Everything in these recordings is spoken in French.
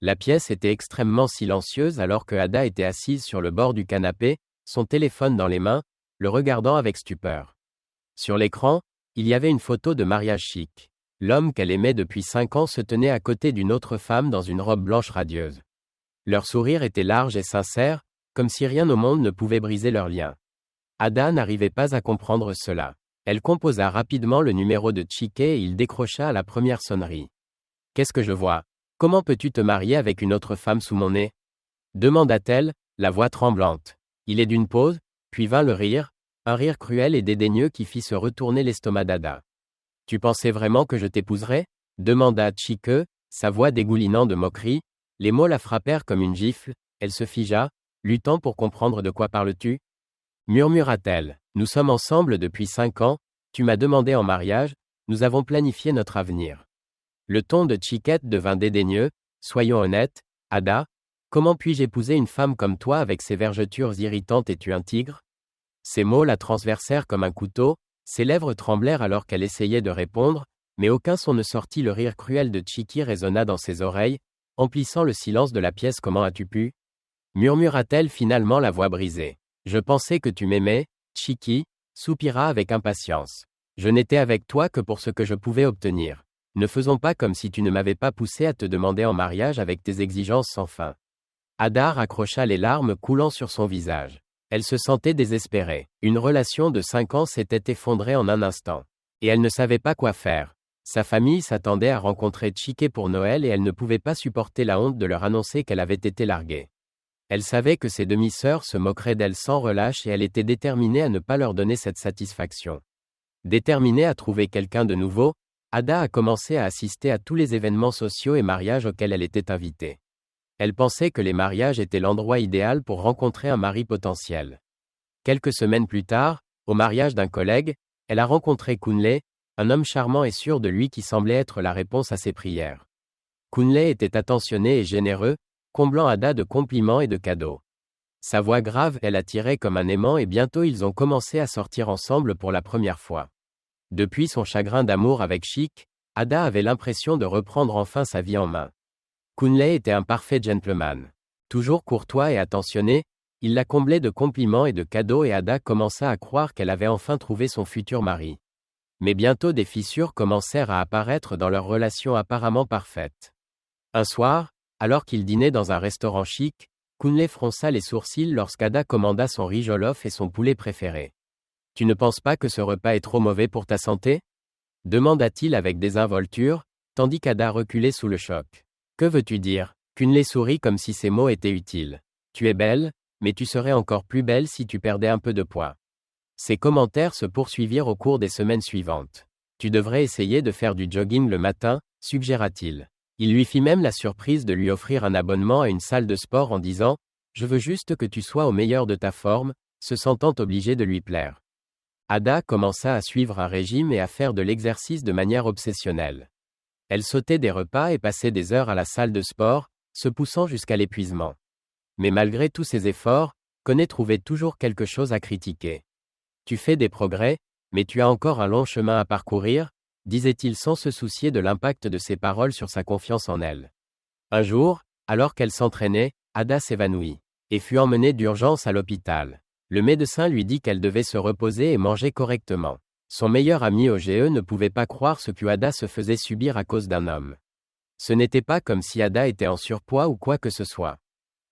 La pièce était extrêmement silencieuse alors que Ada était assise sur le bord du canapé, son téléphone dans les mains, le regardant avec stupeur. Sur l'écran, il y avait une photo de mariage chic. L'homme qu'elle aimait depuis 5 ans se tenait à côté d'une autre femme dans une robe blanche radieuse. Leur sourire était large et sincère, comme si rien au monde ne pouvait briser leur lien. Ada n'arrivait pas à comprendre cela. Elle composa rapidement le numéro de Chiquet et il décrocha à la première sonnerie. « Qu'est-ce que je vois? Comment peux-tu te marier avec une autre femme sous mon nez ?» demanda-t-elle, la voix tremblante. Il est d'une pause, puis vint le rire, un rire cruel et dédaigneux qui fit se retourner l'estomac d'Ada. « Tu pensais vraiment que je t'épouserais ?» demanda Chiquet, sa voix dégoulinant de moquerie. Les mots la frappèrent comme une gifle, elle se figea, luttant pour comprendre de quoi parles-tu? Murmura-t-elle. « Nous sommes ensemble depuis 5 ans, tu m'as demandé en mariage, nous avons planifié notre avenir. » Le ton de Chiquette devint dédaigneux. « Soyons honnêtes, Ada, comment puis-je épouser une femme comme toi avec ses vergetures irritantes et tu un tigre ?» Ces mots la transpercèrent comme un couteau, ses lèvres tremblèrent alors qu'elle essayait de répondre, mais aucun son ne sortit. Le rire cruel de Chiqui résonna dans ses oreilles, emplissant le silence de la pièce. « Comment as-tu pu » murmura-t-elle finalement, la voix brisée. « Je pensais que tu m'aimais. » Chiqui soupira avec impatience. « Je n'étais avec toi que pour ce que je pouvais obtenir. Ne faisons pas comme si tu ne m'avais pas poussé à te demander en mariage avec tes exigences sans fin. » Ada raccrocha les larmes coulant sur son visage. Elle se sentait désespérée. Une relation de 5 ans s'était effondrée en un instant. Et elle ne savait pas quoi faire. Sa famille s'attendait à rencontrer Chiquet pour Noël et elle ne pouvait pas supporter la honte de leur annoncer qu'elle avait été larguée. Elle savait que ses demi-sœurs se moqueraient d'elle sans relâche et elle était déterminée à ne pas leur donner cette satisfaction. Déterminée à trouver quelqu'un de nouveau, Ada a commencé à assister à tous les événements sociaux et mariages auxquels elle était invitée. Elle pensait que les mariages étaient l'endroit idéal pour rencontrer un mari potentiel. Quelques semaines plus tard, au mariage d'un collègue, elle a rencontré Kunle, un homme charmant et sûr de lui qui semblait être la réponse à ses prières. Kunle était attentionné et généreux, comblant Ada de compliments et de cadeaux. Sa voix grave elle attirait comme un aimant et bientôt ils ont commencé à sortir ensemble pour la première fois. Depuis son chagrin d'amour avec Chic, Ada avait l'impression de reprendre enfin sa vie en main. Kunle était un parfait gentleman. Toujours courtois et attentionné, il la comblait de compliments et de cadeaux et Ada commença à croire qu'elle avait enfin trouvé son futur mari. Mais bientôt des fissures commencèrent à apparaître dans leur relation apparemment parfaite. Un soir, alors qu'ils dînaient dans un restaurant chic, Kunle fronça les sourcils lorsqu'Ada commanda son riz jollof et son poulet préféré. « Tu ne penses pas que ce repas est trop mauvais pour ta santé ?» demanda-t-il avec désinvolture, tandis qu'Ada reculait sous le choc. « Que veux-tu dire ?» Kunle sourit comme si ces mots étaient utiles. « Tu es belle, mais tu serais encore plus belle si tu perdais un peu de poids. » Ces commentaires se poursuivirent au cours des semaines suivantes. « Tu devrais essayer de faire du jogging le matin, suggéra-t-il. Il lui fit même la surprise de lui offrir un abonnement à une salle de sport en disant « Je veux juste que tu sois au meilleur de ta forme », se sentant obligé de lui plaire. Ada commença à suivre un régime et à faire de l'exercice de manière obsessionnelle. Elle sautait des repas et passait des heures à la salle de sport, se poussant jusqu'à l'épuisement. Mais malgré tous ses efforts, Kunle trouvait toujours quelque chose à critiquer. « Tu fais des progrès, mais tu as encore un long chemin à parcourir », disait-il sans se soucier de l'impact de ses paroles sur sa confiance en elle. Un jour, alors qu'elle s'entraînait, Ada s'évanouit et fut emmenée d'urgence à l'hôpital. Le médecin lui dit qu'elle devait se reposer et manger correctement. Son meilleur ami OGE ne pouvait pas croire ce que Ada se faisait subir à cause d'un homme. Ce n'était pas comme si Ada était en surpoids ou quoi que ce soit.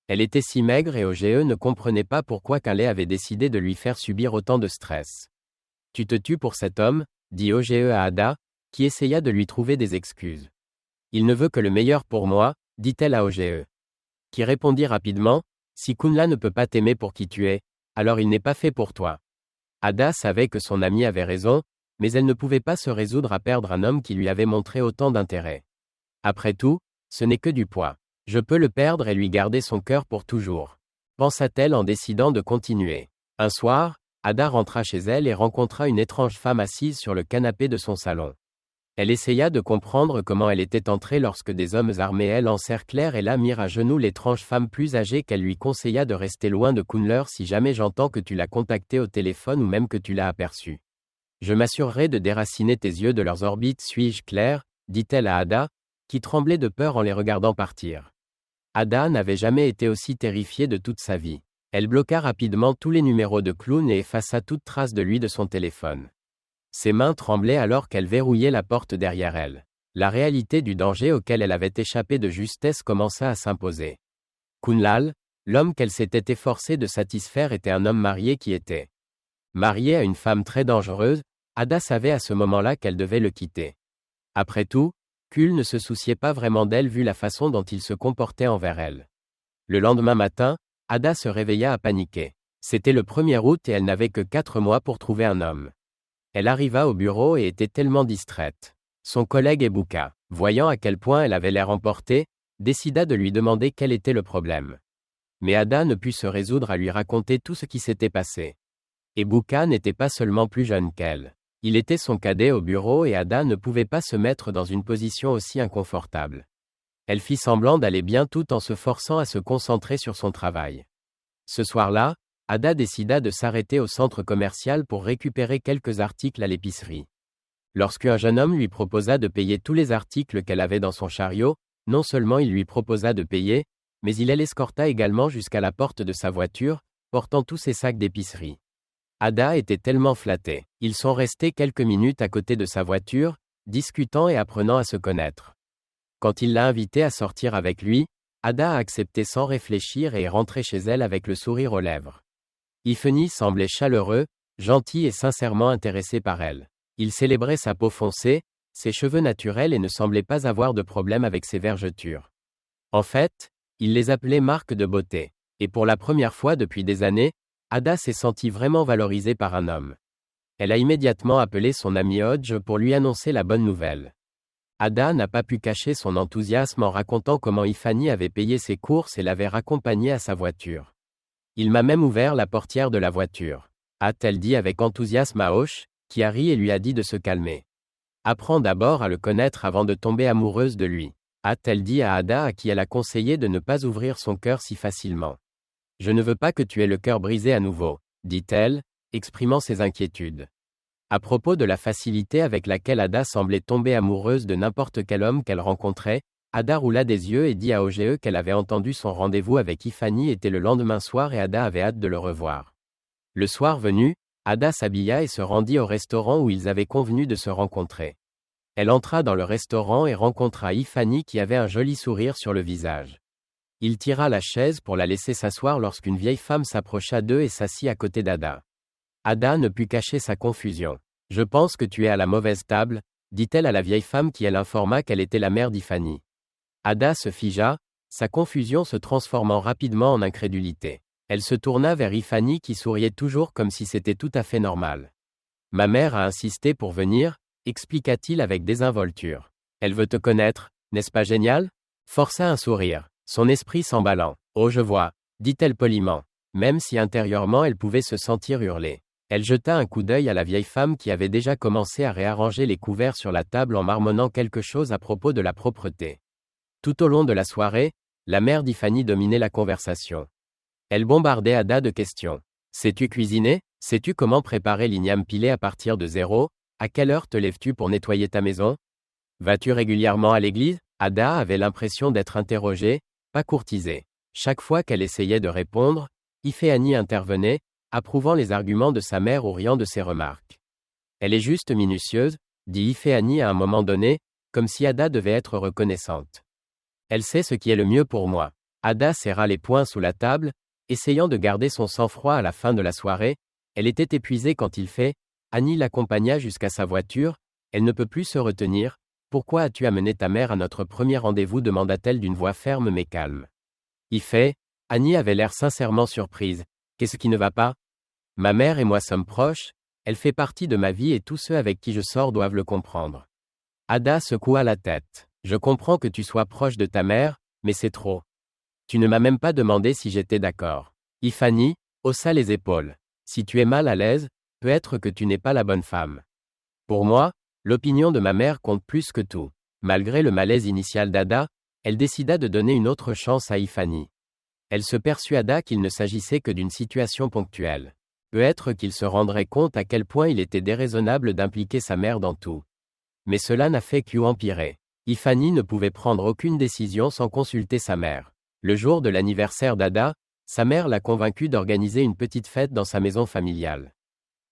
Elle était si maigre et OGE ne comprenait pas pourquoi Kunle avait décidé de lui faire subir autant de stress. « Tu te tues pour cet homme ?» dit OGE à Ada, qui essaya de lui trouver des excuses. « Il ne veut que le meilleur pour moi », dit-elle à OGE. Qui répondit rapidement, « Si Kunle ne peut pas t'aimer pour qui tu es, alors il n'est pas fait pour toi. » Ada savait que son amie avait raison, mais elle ne pouvait pas se résoudre à perdre un homme qui lui avait montré autant d'intérêt. Après tout, ce n'est que du poids. Je peux le perdre et lui garder son cœur pour toujours, pensa-t-elle en décidant de continuer. Un soir, Ada rentra chez elle et rencontra une étrange femme assise sur le canapé de son salon. Elle essaya de comprendre comment elle était entrée lorsque des hommes armés l'encerclèrent et la mirent à genoux. L'étrange femme plus âgée qu'elle lui conseilla de rester loin de Kunle si jamais j'entends que tu l'as contacté au téléphone ou même que tu l'as aperçu. Je m'assurerai de déraciner tes yeux de leurs orbites, suis-je claire, dit-elle à Ada, qui tremblait de peur en les regardant partir. Ada n'avait jamais été aussi terrifiée de toute sa vie. Elle bloqua rapidement tous les numéros de clown et effaça toute trace de lui de son téléphone. Ses mains tremblaient alors qu'elle verrouillait la porte derrière elle. La réalité du danger auquel elle avait échappé de justesse commença à s'imposer. Kunlal, l'homme qu'elle s'était efforcée de satisfaire, était un homme marié qui était marié à une femme très dangereuse. Ada savait à ce moment-là qu'elle devait le quitter. Après tout, Kul ne se souciait pas vraiment d'elle vu la façon dont il se comportait envers elle. Le lendemain matin, Ada se réveilla à paniquer. C'était le 1er août et elle n'avait que 4 mois pour trouver un homme. Elle arriva au bureau et était tellement distraite. Son collègue Ebuka, voyant à quel point elle avait l'air emportée, décida de lui demander quel était le problème. Mais Ada ne put se résoudre à lui raconter tout ce qui s'était passé. Ebuka n'était pas seulement plus jeune qu'elle. Il était son cadet au bureau et Ada ne pouvait pas se mettre dans une position aussi inconfortable. Elle fit semblant d'aller bien tout en se forçant à se concentrer sur son travail. Ce soir-là, Ada décida de s'arrêter au centre commercial pour récupérer quelques articles à l'épicerie. Lorsqu'un jeune homme lui proposa de payer tous les articles qu'elle avait dans son chariot, non seulement il lui proposa de payer, mais il l'escorta également jusqu'à la porte de sa voiture, portant tous ses sacs d'épicerie. Ada était tellement flattée. Ils sont restés quelques minutes à côté de sa voiture, discutant et apprenant à se connaître. Quand il l'a invitée à sortir avec lui, Ada a accepté sans réfléchir et est rentrée chez elle avec le sourire aux lèvres. Ifeni semblait chaleureux, gentil et sincèrement intéressé par elle. Il célébrait sa peau foncée, ses cheveux naturels et ne semblait pas avoir de problème avec ses vergetures. En fait, il les appelait marques de beauté. Et pour la première fois depuis des années, Ada s'est sentie vraiment valorisée par un homme. Elle a immédiatement appelé son ami Hodge pour lui annoncer la bonne nouvelle. Ada n'a pas pu cacher son enthousiasme en racontant comment Ifani avait payé ses courses et l'avait raccompagnée à sa voiture. Il m'a même ouvert la portière de la voiture, a-t-elle dit avec enthousiasme à Hodge, qui a ri et lui a dit de se calmer. Apprends d'abord à le connaître avant de tomber amoureuse de lui, a-t-elle dit à Ada à qui elle a conseillé de ne pas ouvrir son cœur si facilement. Je ne veux pas que tu aies le cœur brisé à nouveau, dit-elle, exprimant ses inquiétudes. À propos de la facilité avec laquelle Ada semblait tomber amoureuse de n'importe quel homme qu'elle rencontrait, Ada roula des yeux et dit à OGE qu'elle avait entendu son rendez-vous avec Ifani était le lendemain soir et Ada avait hâte de le revoir. Le soir venu, Ada s'habilla et se rendit au restaurant où ils avaient convenu de se rencontrer. Elle entra dans le restaurant et rencontra Ifani qui avait un joli sourire sur le visage. Il tira la chaise pour la laisser s'asseoir lorsqu'une vieille femme s'approcha d'eux et s'assit à côté d'Ada. Ada ne put cacher sa confusion. « Je pense que tu es à la mauvaise table », dit-elle à la vieille femme qui elle informa qu'elle était la mère d'Ifani. Ada se figea, sa confusion se transformant rapidement en incrédulité. Elle se tourna vers Ifani qui souriait toujours comme si c'était tout à fait normal. « Ma mère a insisté pour venir », expliqua-t-il avec désinvolture. « Elle veut te connaître, n'est-ce pas génial ?» Força un sourire, son esprit s'emballant. « Oh je vois », dit-elle poliment, même si intérieurement elle pouvait se sentir hurler. Elle jeta un coup d'œil à la vieille femme qui avait déjà commencé à réarranger les couverts sur la table en marmonnant quelque chose à propos de la propreté. Tout au long de la soirée, la mère d'Ifani dominait la conversation. Elle bombardait Ada de questions. « Sais-tu cuisiner ? Sais-tu comment préparer l'igname pilé à partir de zéro ? À quelle heure te lèves-tu pour nettoyer ta maison ? Vas-tu régulièrement à l'église ?» Ada avait l'impression d'être interrogée, pas courtisée. Chaque fois qu'elle essayait de répondre, Ifani intervenait, approuvant les arguments de sa mère ou riant de ses remarques. « Elle est juste minutieuse, » dit Ifani à un moment donné, comme si Ada devait être reconnaissante. « Elle sait ce qui est le mieux pour moi. » Ada serra les poings sous la table, essayant de garder son sang-froid à la fin de la soirée. Elle était épuisée quand il fait. Annie l'accompagna jusqu'à sa voiture. Elle ne peut plus se retenir. « Pourquoi as-tu amené ta mère à notre premier rendez-vous » demanda-t-elle d'une voix ferme mais calme. Annie avait l'air sincèrement surprise. « Qu'est-ce qui ne va pas ? Ma mère et moi sommes proches, elle fait partie de ma vie et tous ceux avec qui je sors doivent le comprendre. » Ada secoua la tête. « Je comprends que tu sois proche de ta mère, mais c'est trop. Tu ne m'as même pas demandé si j'étais d'accord. » Ifani haussa les épaules. « Si tu es mal à l'aise, peut-être que tu n'es pas la bonne femme. Pour moi, l'opinion de ma mère compte plus que tout. » Malgré le malaise initial d'Ada, elle décida de donner une autre chance à Ifani. Elle se persuada qu'il ne s'agissait que d'une situation ponctuelle. Peut-être qu'il se rendrait compte à quel point il était déraisonnable d'impliquer sa mère dans tout. Mais cela n'a fait qu'empirer. Ifani ne pouvait prendre aucune décision sans consulter sa mère. Le jour de l'anniversaire d'Ada, sa mère l'a convaincue d'organiser une petite fête dans sa maison familiale.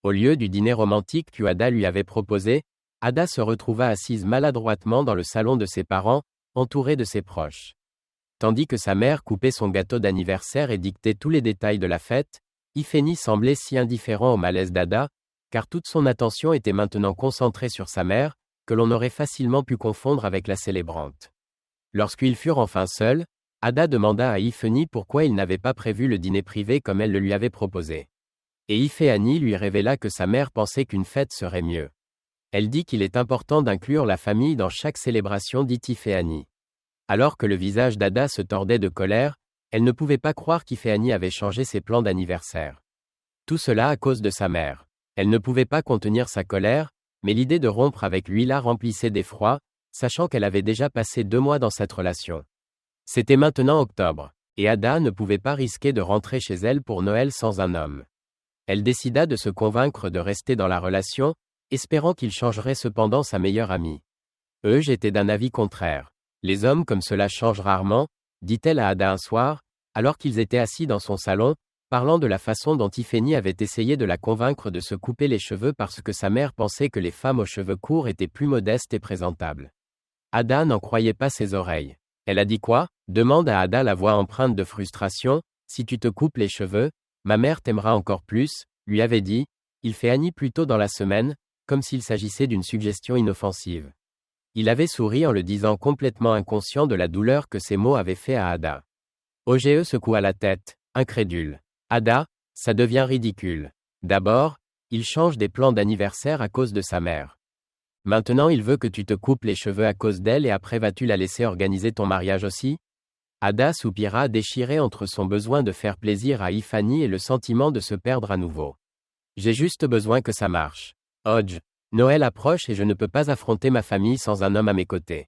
Au lieu du dîner romantique qu'Ada lui avait proposé, Ada se retrouva assise maladroitement dans le salon de ses parents, entourée de ses proches. Tandis que sa mère coupait son gâteau d'anniversaire et dictait tous les détails de la fête, Ifeni semblait si indifférent au malaise d'Ada, car toute son attention était maintenant concentrée sur sa mère, que l'on aurait facilement pu confondre avec la célébrante. Lorsqu'ils furent enfin seuls, Ada demanda à Ifeni pourquoi il n'avait pas prévu le dîner privé comme elle le lui avait proposé. Et Ifeani lui révéla que sa mère pensait qu'une fête serait mieux. Elle dit qu'il est important d'inclure la famille dans chaque célébration, dit Ifeani. Alors que le visage d'Ada se tordait de colère, elle ne pouvait pas croire qu'Ifeani avait changé ses plans d'anniversaire. Tout cela à cause de sa mère. Elle ne pouvait pas contenir sa colère, mais l'idée de rompre avec lui la remplissait d'effroi, sachant qu'elle avait déjà passé 2 mois dans cette relation. C'était maintenant octobre, et Ada ne pouvait pas risquer de rentrer chez elle pour Noël sans un homme. Elle décida de se convaincre de rester dans la relation, espérant qu'il changerait cependant sa meilleure amie. J'étais d'un avis contraire. Les hommes comme cela changent rarement, dit-elle à Ada un soir, alors qu'ils étaient assis dans son salon, parlant de la façon dont Ifeni avait essayé de la convaincre de se couper les cheveux parce que sa mère pensait que les femmes aux cheveux courts étaient plus modestes et présentables. Ada n'en croyait pas ses oreilles. Elle a dit quoi? Demande à Ada la voix empreinte de frustration. Si tu te coupes les cheveux, ma mère t'aimera encore plus, lui avait dit Ifeni plus tôt dans la semaine, comme s'il s'agissait d'une suggestion inoffensive. Il avait souri en le disant complètement inconscient de la douleur que ces mots avaient fait à Ada. Oge secoua la tête, incrédule. Ada, ça devient ridicule. D'abord, il change des plans d'anniversaire à cause de sa mère. Maintenant il veut que tu te coupes les cheveux à cause d'elle et après vas-tu la laisser organiser ton mariage aussi? Ada soupira déchirée entre son besoin de faire plaisir à Ifeni et le sentiment de se perdre à nouveau. J'ai juste besoin que ça marche. Hodge. Noël approche et je ne peux pas affronter ma famille sans un homme à mes côtés.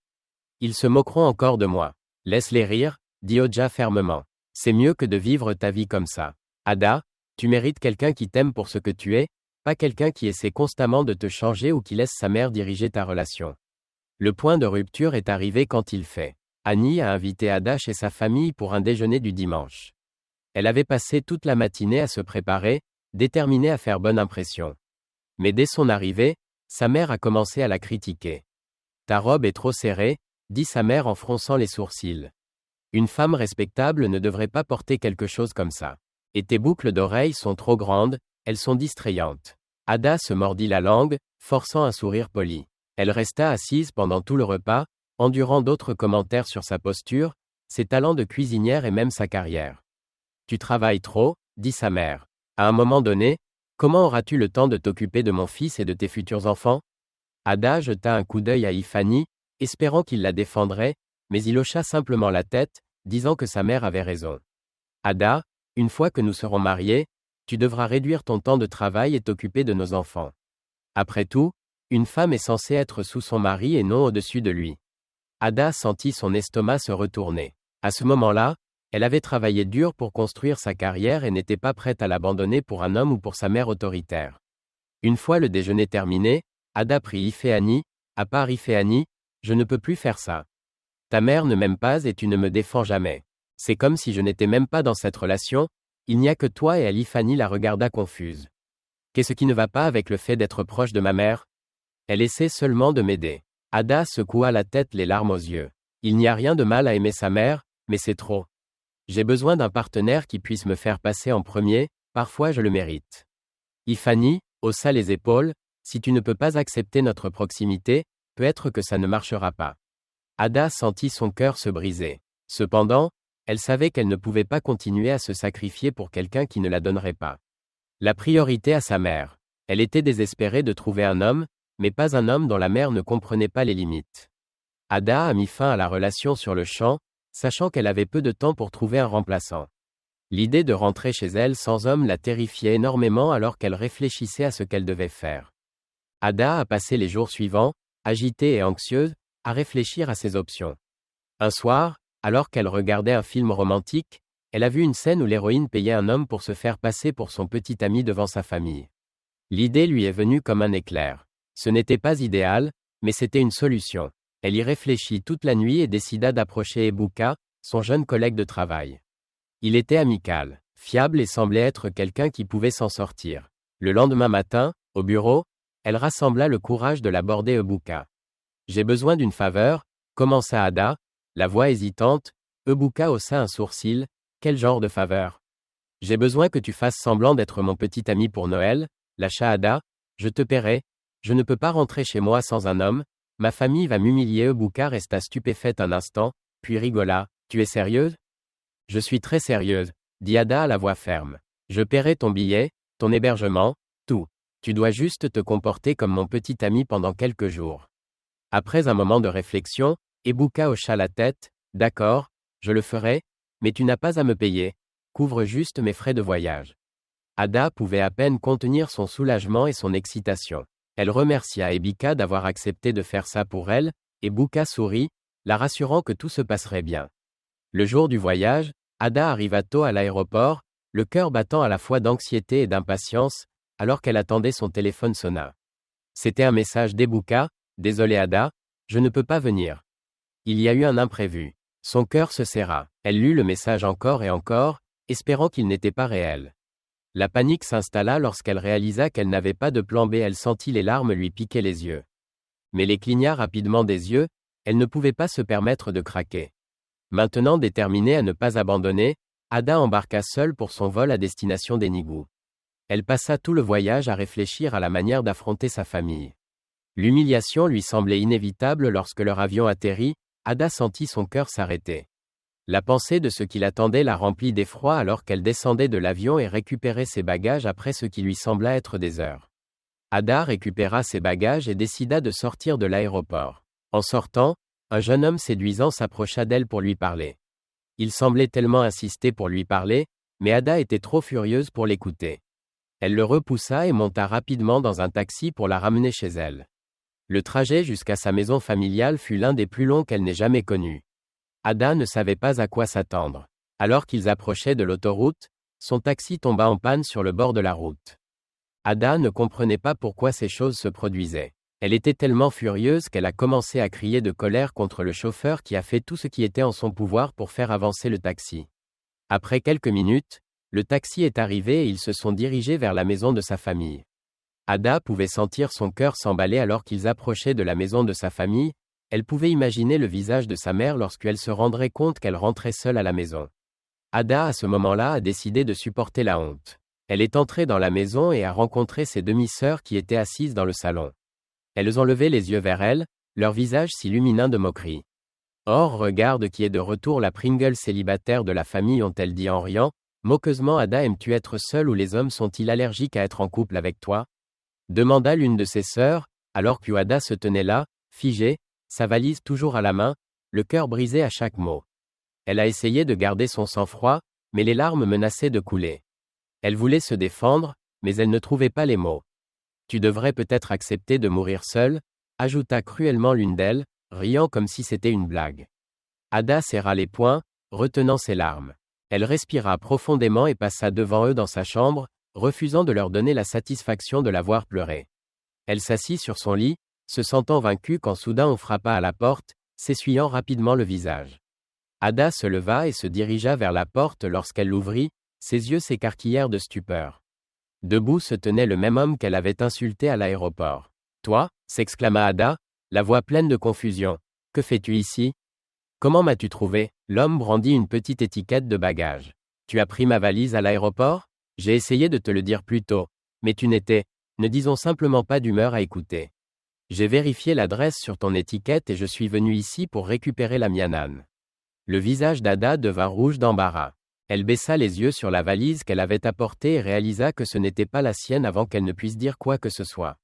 Ils se moqueront encore de moi. Laisse-les rire, dit Hodja fermement. C'est mieux que de vivre ta vie comme ça. Ada, tu mérites quelqu'un qui t'aime pour ce que tu es, pas quelqu'un qui essaie constamment de te changer ou qui laisse sa mère diriger ta relation. Le point de rupture est arrivé quand il fait. Annie a invité Ada chez sa famille pour un déjeuner du dimanche. Elle avait passé toute la matinée à se préparer, déterminée à faire bonne impression. Mais dès son arrivée, sa mère a commencé à la critiquer. Ta robe est trop serrée, dit sa mère en fronçant les sourcils. Une femme respectable ne devrait pas porter quelque chose comme ça. Et tes boucles d'oreilles sont trop grandes, elles sont distrayantes. Ada se mordit la langue, forçant un sourire poli. Elle resta assise pendant tout le repas, endurant d'autres commentaires sur sa posture, ses talents de cuisinière et même sa carrière. Tu travailles trop, dit sa mère. À un moment donné, comment auras-tu le temps de t'occuper de mon fils et de tes futurs enfants? Ada jeta un coup d'œil à Ifeni, espérant qu'il la défendrait, mais il hocha simplement la tête, disant que sa mère avait raison. Ada, une fois que nous serons mariés, tu devras réduire ton temps de travail et t'occuper de nos enfants. Après tout, une femme est censée être sous son mari et non au-dessus de lui. Ada sentit son estomac se retourner. À ce moment-là, elle avait travaillé dur pour construire sa carrière et n'était pas prête à l'abandonner pour un homme ou pour sa mère autoritaire. Une fois le déjeuner terminé, Ada prit Ifeani, à part Ifeani, je ne peux plus faire ça. Ta mère ne m'aime pas et tu ne me défends jamais. C'est comme si je n'étais même pas dans cette relation, il n'y a que toi et Ifeani la regarda confuse. Qu'est-ce qui ne va pas avec le fait d'être proche de ma mère? Elle essaie seulement de m'aider. Ada secoua la tête les larmes aux yeux. Il n'y a rien de mal à aimer sa mère, mais c'est trop. J'ai besoin d'un partenaire qui puisse me faire passer en premier, parfois je le mérite. Ifeani haussa les épaules, si tu ne peux pas accepter notre proximité, peut-être que ça ne marchera pas. Ada sentit son cœur se briser. Cependant, elle savait qu'elle ne pouvait pas continuer à se sacrifier pour quelqu'un qui ne la donnerait pas. La priorité à sa mère. Elle était désespérée de trouver un homme, mais pas un homme dont la mère ne comprenait pas les limites. Ada a mis fin à la relation sur le champ, sachant qu'elle avait peu de temps pour trouver un remplaçant. L'idée de rentrer chez elle sans homme la terrifiait énormément alors qu'elle réfléchissait à ce qu'elle devait faire. Ada a passé les jours suivants, agitée et anxieuse, à réfléchir à ses options. Un soir, alors qu'elle regardait un film romantique, elle a vu une scène où l'héroïne payait un homme pour se faire passer pour son petit ami devant sa famille. L'idée lui est venue comme un éclair. Ce n'était pas idéal, mais c'était une solution. Elle y réfléchit toute la nuit et décida d'approcher Ebuka, son jeune collègue de travail. Il était amical, fiable et semblait être quelqu'un qui pouvait s'en sortir. Le lendemain matin, au bureau, elle rassembla le courage de l'aborder Ebuka. « J'ai besoin d'une faveur », commença Ada, la voix hésitante. Ebuka haussa un sourcil. « Quel genre de faveur ?»« J'ai besoin que tu fasses semblant d'être mon petit ami pour Noël, » lâcha Ada. « Je te paierai. Je ne peux pas rentrer chez moi sans un homme. Ma famille va m'humilier. » Ebuka resta stupéfaite un instant, puis rigola. « Tu es sérieuse ?»« Je suis très sérieuse, » dit Ada à la voix ferme. « Je paierai ton billet, ton hébergement, tout. Tu dois juste te comporter comme mon petit ami pendant quelques jours. » Après un moment de réflexion, Ebuka hocha la tête. « D'accord, je le ferai, mais tu n'as pas à me payer. Couvre juste mes frais de voyage. » Ada pouvait à peine contenir son soulagement et son excitation. Elle remercia Ebuka d'avoir accepté de faire ça pour elle. Ebuka sourit, la rassurant que tout se passerait bien. Le jour du voyage, Ada arriva tôt à l'aéroport, le cœur battant à la fois d'anxiété et d'impatience, alors qu'elle attendait son téléphone sonna. C'était un message d'Ebuka. « Désolé Ada, je ne peux pas venir. Il y a eu un imprévu. » Son cœur se serra. Elle lut le message encore et encore, espérant qu'il n'était pas réel. La panique s'installa lorsqu'elle réalisa qu'elle n'avait pas de plan B. Elle sentit les larmes lui piquer les yeux. Mais les cligna rapidement des yeux, elle ne pouvait pas se permettre de craquer. Maintenant déterminée à ne pas abandonner, Ada embarqua seule pour son vol à destination d'Enugu. Elle passa tout le voyage à réfléchir à la manière d'affronter sa famille. L'humiliation lui semblait inévitable lorsque leur avion atterrit. Ada sentit son cœur s'arrêter. La pensée de ce qui l'attendait la remplit d'effroi alors qu'elle descendait de l'avion et récupérait ses bagages après ce qui lui sembla être des heures. Ada récupéra ses bagages et décida de sortir de l'aéroport. En sortant, un jeune homme séduisant s'approcha d'elle pour lui parler. Il semblait tellement insister pour lui parler, mais Ada était trop furieuse pour l'écouter. Elle le repoussa et monta rapidement dans un taxi pour la ramener chez elle. Le trajet jusqu'à sa maison familiale fut l'un des plus longs qu'elle n'ait jamais connus. Ada ne savait pas à quoi s'attendre. Alors qu'ils approchaient de l'autoroute, son taxi tomba en panne sur le bord de la route. Ada ne comprenait pas pourquoi ces choses se produisaient. Elle était tellement furieuse qu'elle a commencé à crier de colère contre le chauffeur qui a fait tout ce qui était en son pouvoir pour faire avancer le taxi. Après quelques minutes, le taxi est arrivé et ils se sont dirigés vers la maison de sa famille. Ada pouvait sentir son cœur s'emballer alors qu'ils approchaient de la maison de sa famille. Elle pouvait imaginer le visage de sa mère lorsqu'elle se rendrait compte qu'elle rentrait seule à la maison. Ada à ce moment-là a décidé de supporter la honte. Elle est entrée dans la maison et a rencontré ses demi-sœurs qui étaient assises dans le salon. Elles ont levé les yeux vers elle, leur visage s'illuminant de moquerie. « Or regarde qui est de retour la Pringle célibataire de la famille » ont-elles dit en riant. Moqueusement Ada, aimes-tu être seule ou les hommes sont-ils allergiques à être en couple avec toi ? Demanda l'une de ses sœurs, alors que Ada se tenait là, figée, sa valise toujours à la main, le cœur brisé à chaque mot. Elle a essayé de garder son sang-froid, mais les larmes menaçaient de couler. Elle voulait se défendre, mais elle ne trouvait pas les mots. Tu devrais peut-être accepter de mourir seule, ajouta cruellement l'une d'elles, riant comme si c'était une blague. Ada serra les poings, retenant ses larmes. Elle respira profondément et passa devant eux dans sa chambre, refusant de leur donner la satisfaction de la voir pleurer. Elle s'assit sur son lit, se sentant vaincue quand soudain on frappa à la porte, s'essuyant rapidement le visage. Ada se leva et se dirigea vers la porte lorsqu'elle l'ouvrit, ses yeux s'écarquillèrent de stupeur. Debout se tenait le même homme qu'elle avait insulté à l'aéroport. « Toi » s'exclama Ada, la voix pleine de confusion. « Que fais-tu ici ? Comment m'as-tu trouvé ?» L'homme brandit une petite étiquette de bagage. « Tu as pris ma valise à l'aéroport ? J'ai essayé de te le dire plus tôt, mais tu n'étais, ne disons simplement pas d'humeur à écouter. J'ai vérifié l'adresse sur ton étiquette et je suis venu ici pour récupérer la mianane. » Le visage d'Ada devint rouge d'embarras. Elle baissa les yeux sur la valise qu'elle avait apportée et réalisa que ce n'était pas la sienne avant qu'elle ne puisse dire quoi que ce soit.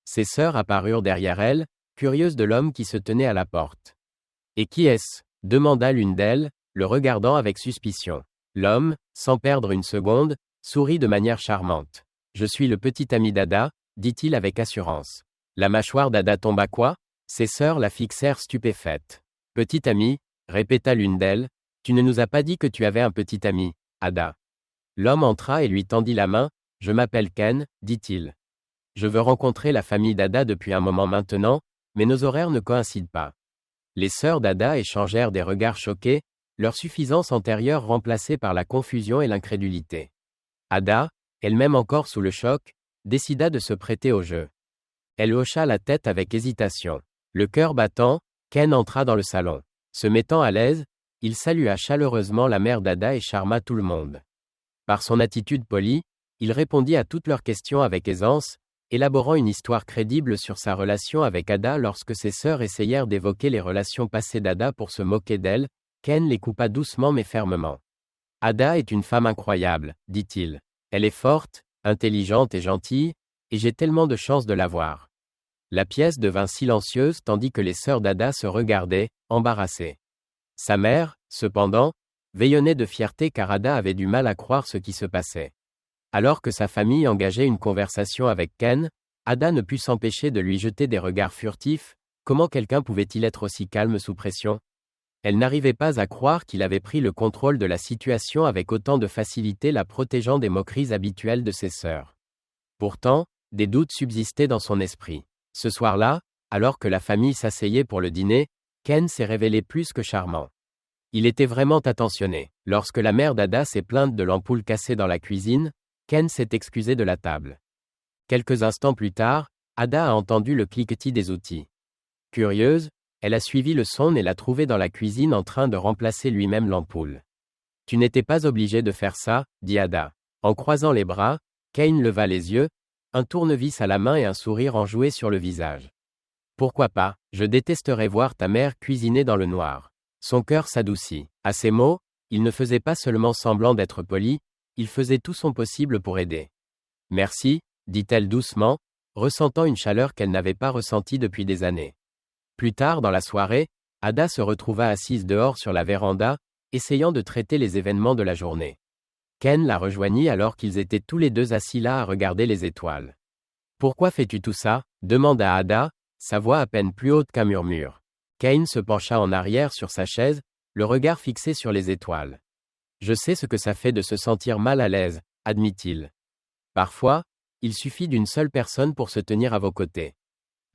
Ses sœurs apparurent derrière elle, curieuses de l'homme qui se tenait à la porte. « Et qui est-ce ? » demanda l'une d'elles, le regardant avec suspicion. L'homme, sans perdre une seconde, sourit de manière charmante. « Je suis le petit ami d'Ada, » dit-il avec assurance. La mâchoire d'Ada tomba quoi ? Ses sœurs la fixèrent stupéfaites. « Petit ami » répéta l'une d'elles, « tu ne nous as pas dit que tu avais un petit ami, Ada. » L'homme entra et lui tendit la main. « Je m'appelle Ken, » dit-il. « Je veux rencontrer la famille d'Ada depuis un moment maintenant, mais nos horaires ne coïncident pas. » Les sœurs d'Ada échangèrent des regards choqués. leur suffisance antérieure remplacée par la confusion et l'incrédulité. Ada, elle-même encore sous le choc, décida de se prêter au jeu. Elle hocha la tête avec hésitation. Le cœur battant, Ken entra dans le salon. Se mettant à l'aise, il salua chaleureusement la mère d'Ada et charma tout le monde. Par son attitude polie, il répondit à toutes leurs questions avec aisance, élaborant une histoire crédible sur sa relation avec Ada lorsque ses sœurs essayèrent d'évoquer les relations passées d'Ada pour se moquer d'elle. Ken les coupa doucement mais fermement. Ada est une femme incroyable, dit-il. Elle est forte, intelligente et gentille, et j'ai tellement de chance de la voir. La pièce devint silencieuse tandis que les sœurs d'Ada se regardaient, embarrassées. Sa mère, cependant, veillonnait de fierté car Ada avait du mal à croire ce qui se passait. Alors que sa famille engageait une conversation avec Ken, Ada ne put s'empêcher de lui jeter des regards furtifs. Comment quelqu'un pouvait-il être aussi calme sous pression ? Elle n'arrivait pas à croire qu'il avait pris le contrôle de la situation avec autant de facilité, la protégeant des moqueries habituelles de ses sœurs. Pourtant, des doutes subsistaient dans son esprit. Ce soir-là, alors que la famille s'asseyait pour le dîner, Ken s'est révélé plus que charmant. Il était vraiment attentionné. Lorsque la mère d'Ada s'est plainte de l'ampoule cassée dans la cuisine, Ken s'est excusé de la table. Quelques instants plus tard, Ada a entendu le cliquetis des outils. Curieuse, elle a suivi le son et l'a trouvé dans la cuisine en train de remplacer lui-même l'ampoule. « Tu n'étais pas obligé de faire ça, » dit Ada. En croisant les bras, Ken leva les yeux, un tournevis à la main et un sourire enjoué sur le visage. « Pourquoi pas, je détesterais voir ta mère cuisiner dans le noir. » Son cœur s'adoucit. À ces mots, il ne faisait pas seulement semblant d'être poli, il faisait tout son possible pour aider. « Merci, » dit-elle doucement, ressentant une chaleur qu'elle n'avait pas ressentie depuis des années. Plus tard dans la soirée, Ada se retrouva assise dehors sur la véranda, essayant de traiter les événements de la journée. Ken la rejoignit alors qu'ils étaient tous les deux assis là à regarder les étoiles. « Pourquoi fais-tu tout ça ?» demanda Ada, sa voix à peine plus haute qu'un murmure. Ken se pencha en arrière sur sa chaise, le regard fixé sur les étoiles. « Je sais ce que ça fait de se sentir mal à l'aise, » admit-il. « Parfois, il suffit d'une seule personne pour se tenir à vos côtés. »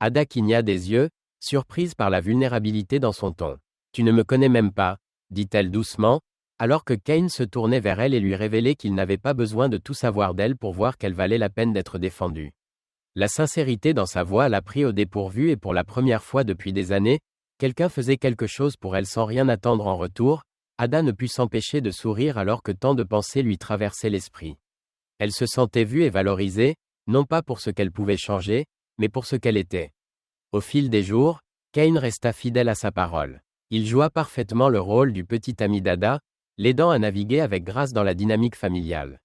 Ada cligna des yeux, surprise par la vulnérabilité dans son ton. « Tu ne me connais même pas, » dit-elle doucement, alors que Ken se tournait vers elle et lui révélait qu'il n'avait pas besoin de tout savoir d'elle pour voir qu'elle valait la peine d'être défendue. La sincérité dans sa voix l'a pris au dépourvu et pour la première fois depuis des années, quelqu'un faisait quelque chose pour elle sans rien attendre en retour. Ada ne put s'empêcher de sourire alors que tant de pensées lui traversaient l'esprit. Elle se sentait vue et valorisée, non pas pour ce qu'elle pouvait changer, mais pour ce qu'elle était. Au fil des jours, Ken resta fidèle à sa parole. Il joua parfaitement le rôle du petit ami d'Ada, l'aidant à naviguer avec grâce dans la dynamique familiale.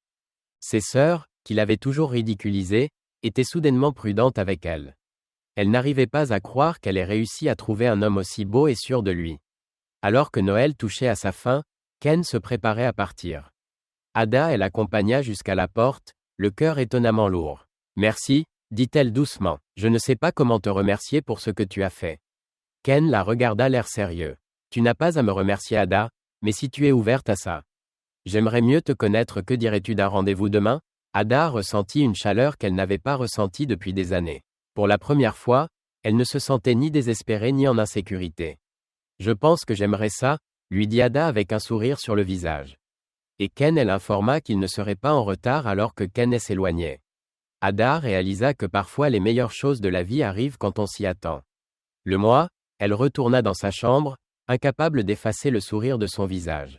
Ses sœurs, qu'il avait toujours ridiculisées, étaient soudainement prudentes avec elle. Elle n'arrivait pas à croire qu'elle ait réussi à trouver un homme aussi beau et sûr de lui. Alors que Noël touchait à sa fin, Ken se préparait à partir. Ada elle l'accompagna jusqu'à la porte, le cœur étonnamment lourd. « Merci, » dit-elle doucement. « Je ne sais pas comment te remercier pour ce que tu as fait. » Ken la regarda l'air sérieux. « Tu n'as pas à me remercier Ada, mais si tu es ouverte à ça. J'aimerais mieux te connaître, que dirais-tu d'un rendez-vous demain ?» Ada ressentit une chaleur qu'elle n'avait pas ressentie depuis des années. Pour la première fois, elle ne se sentait ni désespérée ni en insécurité. « Je pense que j'aimerais ça, » lui dit Ada avec un sourire sur le visage. Et Ken elle informa qu'il ne serait pas en retard alors que Ken s'éloignait. Ada réalisa que parfois les meilleures choses de la vie arrivent quand on s'y attend. Le mois, elle retourna dans sa chambre, incapable d'effacer le sourire de son visage.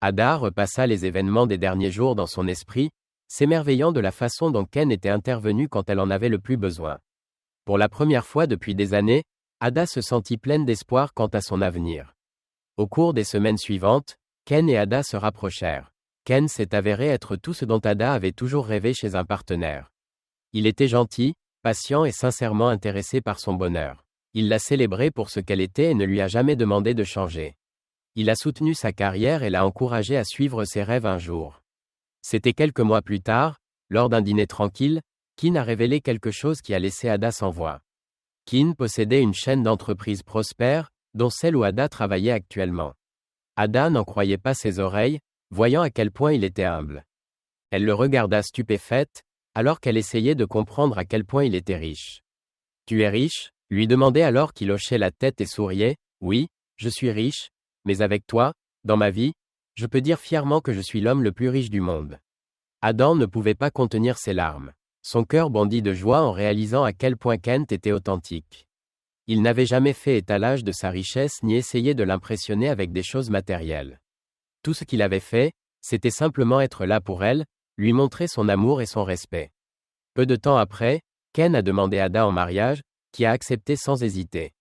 Ada repassa les événements des derniers jours dans son esprit, s'émerveillant de la façon dont Ken était intervenu quand elle en avait le plus besoin. Pour la première fois depuis des années, Ada se sentit pleine d'espoir quant à son avenir. Au cours des semaines suivantes, Ken et Ada se rapprochèrent. Ken s'est avéré être tout ce dont Ada avait toujours rêvé chez un partenaire. Il était gentil, patient et sincèrement intéressé par son bonheur. Il l'a célébrée pour ce qu'elle était et ne lui a jamais demandé de changer. Il a soutenu sa carrière et l'a encouragée à suivre ses rêves un jour. C'était quelques mois plus tard, lors d'un dîner tranquille, Ken a révélé quelque chose qui a laissé Ada sans voix. Ken possédait une chaîne d'entreprises prospères, dont celle où Ada travaillait actuellement. Ada n'en croyait pas ses oreilles, voyant à quel point il était humble. Elle le regarda stupéfaite, alors qu'elle essayait de comprendre à quel point il était riche. « Tu es riche ?» lui demandait alors qu'il hochait la tête et souriait. « Oui, je suis riche, mais avec toi, Dans ma vie, je peux dire fièrement que je suis l'homme le plus riche du monde. Adam ne pouvait pas contenir ses larmes. Son cœur bondit de joie en réalisant à quel point Kent était authentique. Il n'avait jamais fait étalage de sa richesse ni essayé de l'impressionner avec des choses matérielles. Tout ce qu'il avait fait, c'était simplement être là pour elle, lui montrer son amour et son respect. Peu de temps après, Ken a demandé Ada en mariage, qui a accepté sans hésiter.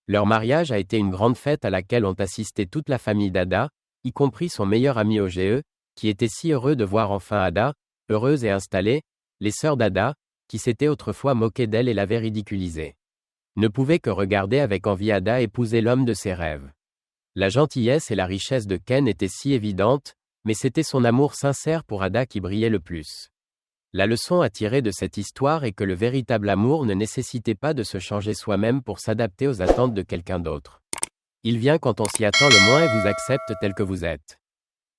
Leur mariage a été une grande fête à laquelle ont assisté toute la famille d'Ada, y compris son meilleur ami OGE, qui était si heureux de voir enfin Ada, heureuse et installée, les sœurs d'Ada, qui s'étaient autrefois moquées d'elle et l'avaient ridiculisée. Ne pouvaient que regarder avec envie Ada épouser l'homme de ses rêves. La gentillesse et la richesse de Ken étaient si évidentes, mais c'était son amour sincère pour Ada qui brillait le plus. La leçon à tirer de cette histoire est que le véritable amour ne nécessitait pas de se changer soi-même pour s'adapter aux attentes de quelqu'un d'autre. Il vient quand on s'y attend le moins et vous accepte tel que vous êtes.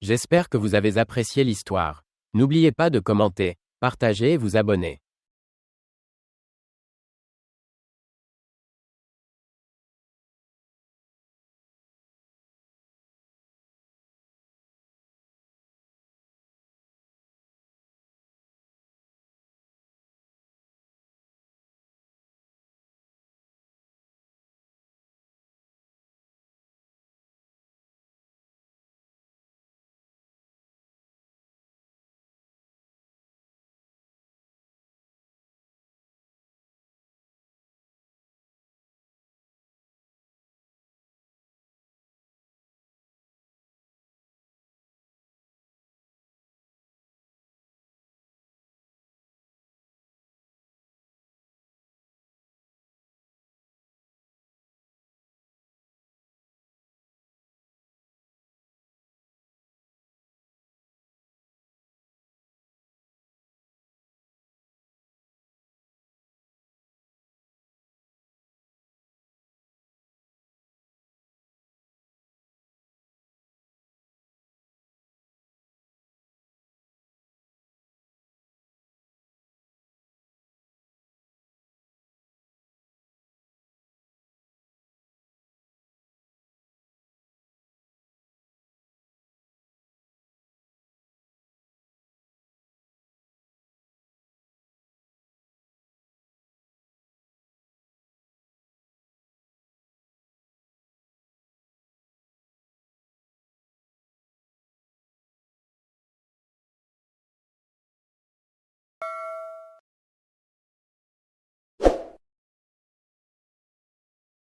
J'espère que vous avez apprécié l'histoire. N'oubliez pas de commenter, partager et vous abonner.